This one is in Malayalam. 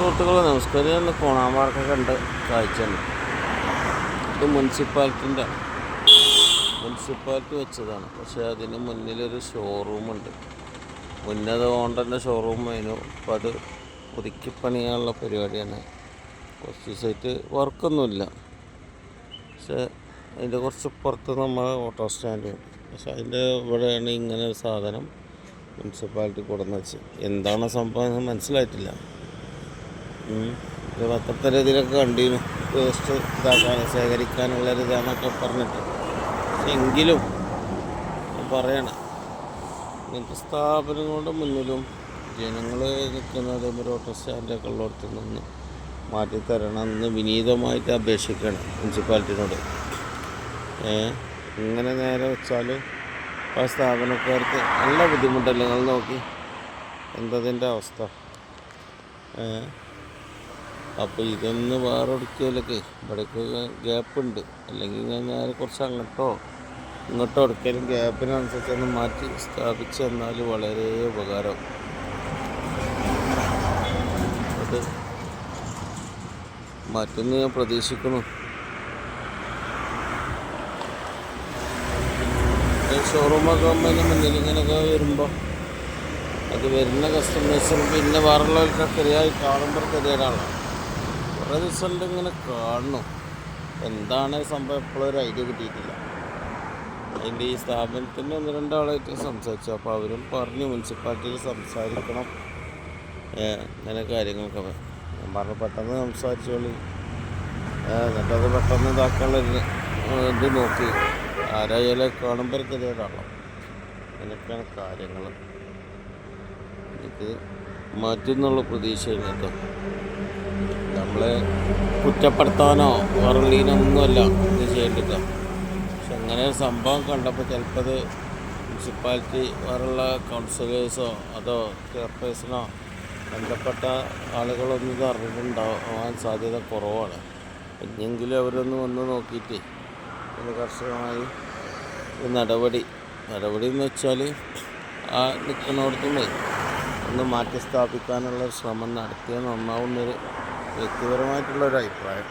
സുഹൃത്തുക്കളെ നമസ്കാരം. ഒന്ന് കോണാമാർക്കൊക്കെ കണ്ട് കാഴ്ചയാണ്. ഇത് മുനിസിപ്പാലിറ്റി വെച്ചതാണ്. പക്ഷേ അതിന് മുന്നിലൊരു ഷോറൂമുണ്ട്. മുന്നത് ഹോണ്ടൻ്റെ ഷോറൂം അതിന് അപ്പോൾ അത് പുതുക്കി പണിയാനുള്ള പരിപാടിയാണ്. കുറച്ച് ദിവസമായിട്ട് വർക്കൊന്നുമില്ല. പക്ഷേ അതിൻ്റെ കുറച്ച് പുറത്ത് നമ്മൾ ഓട്ടോ സ്റ്റാൻഡ്, പക്ഷേ അതിൻ്റെ ഇവിടെയാണ് ഇങ്ങനെ ഒരു സാധനം മുനിസിപ്പാലിറ്റി കൊടുന്ന് വെച്ച്. എന്താണ് സംഭവം മനസ്സിലായിട്ടില്ല. ഇത് പത്രത്തെ രീതിയിലൊക്കെ കണ്ടിരുന്നു, വേസ്റ്റ് ഇതാക്കാൻ ശേഖരിക്കാനുള്ളൊരിതാന്നൊക്കെ പറഞ്ഞിട്ട്. പക്ഷെ എങ്കിലും പറയണം, ഇങ്ങനത്തെ സ്ഥാപനങ്ങളുടെ മുന്നിലും ജനങ്ങൾ നിൽക്കുന്നത് ഒരു ഓട്ടോ സ്റ്റാൻഡൊക്കെ ഉള്ളിടത്തു നിന്ന് മാറ്റിത്തരണമെന്ന് വിനീതമായിട്ട് അപേക്ഷിക്കണം മുനിസിപ്പാലിറ്റിനോട്. ഇങ്ങനെ നേരെ വെച്ചാൽ ആ സ്ഥാപനക്കാർക്ക് നല്ല ബുദ്ധിമുട്ടല്ലേ. നിങ്ങൾ നോക്കി എന്തതിൻ്റെ അവസ്ഥ. അപ്പോൾ ഇതൊന്ന് വേറെ എടുക്കലൊക്കെ ഇവിടേക്ക് ഗ്യാപ്പുണ്ട്, അല്ലെങ്കിൽ ഞാൻ നേരെ കുറച്ച് അങ്ങോട്ടോ എടുക്കലും ഗ്യാപ്പിനനുസരിച്ചൊന്ന് മാറ്റി സ്ഥാപിച്ച് തന്നാൽ വളരെ ഉപകാരം. അത് മാറ്റുമെന്ന് ഞാൻ പ്രതീക്ഷിക്കുന്നു. ഷോറൂമൊക്കെ ആകുമ്പോൾ മുന്നിൽ ഇങ്ങനെയൊക്കെ വരുമ്പോൾ അത് വരുന്ന കസ്റ്റമേഴ്സിന് പിന്നെ വേറുള്ളവർക്കൊക്കെ ശരിയായി കാണുമ്പോൾ ശരിയാണല്ലോ. കുറേ ദിവസം ഇങ്ങനെ കാണണം, എന്താണ് സംഭവം എപ്പോഴും ഒരു ഐഡിയ കിട്ടിയിട്ടില്ല. അതിൻ്റെ ഈ സ്ഥാപനത്തിൻ്റെ 1-2 സംസാരിച്ചു. അപ്പോൾ അവരും പറഞ്ഞു മുനിസിപ്പാലിറ്റിയിൽ സംസാരിക്കണം അങ്ങനെ കാര്യങ്ങളൊക്കെ. ഞാൻ പറഞ്ഞു പെട്ടെന്ന് സംസാരിച്ചോളി, എന്നിട്ടത് പെട്ടെന്ന് ഇതാക്കാനുള്ള ഇത് നോക്കി. ആരായാലും കാണുമ്പോൾ കരുതാണല്ലോ. അങ്ങനെയൊക്കെയാണ് കാര്യങ്ങൾ. ഇത് മാറ്റുന്നുള്ള പ്രതീക്ഷയാണ് കേട്ടോ. നമ്മളെ കുറ്റപ്പെടുത്താനോ വേറുള്ളതിനൊന്നുമല്ല ഇത് ചെയ്യേണ്ടില്ല. പക്ഷെ അങ്ങനെ സംഭവം കണ്ടപ്പോൾ ചിലപ്പോൾ അത് മുനിസിപ്പാലിറ്റി വേറുള്ള കൗൺസിലേഴ്സോ അതോ ചെയർപേഴ്സണോ ബന്ധപ്പെട്ട ആളുകളൊന്നും ഇത് അറിഞ്ഞിട്ടുണ്ടാവാൻ സാധ്യത കുറവാണ്. എങ്കിലും അവരൊന്ന് വന്ന് നോക്കിയിട്ട് ഇത് കർശനമായി നടപടി എന്ന് വെച്ചാൽ ആ നിൽക്കുന്നിടത്തുനിന്ന് ഒന്ന് മാറ്റി സ്ഥാപിക്കാനുള്ള ശ്രമം നടത്തിയാൽ നന്നാവുന്നൊരു വ്യക്തിപരമായിട്ടുള്ളൊരു അഭിപ്രായം.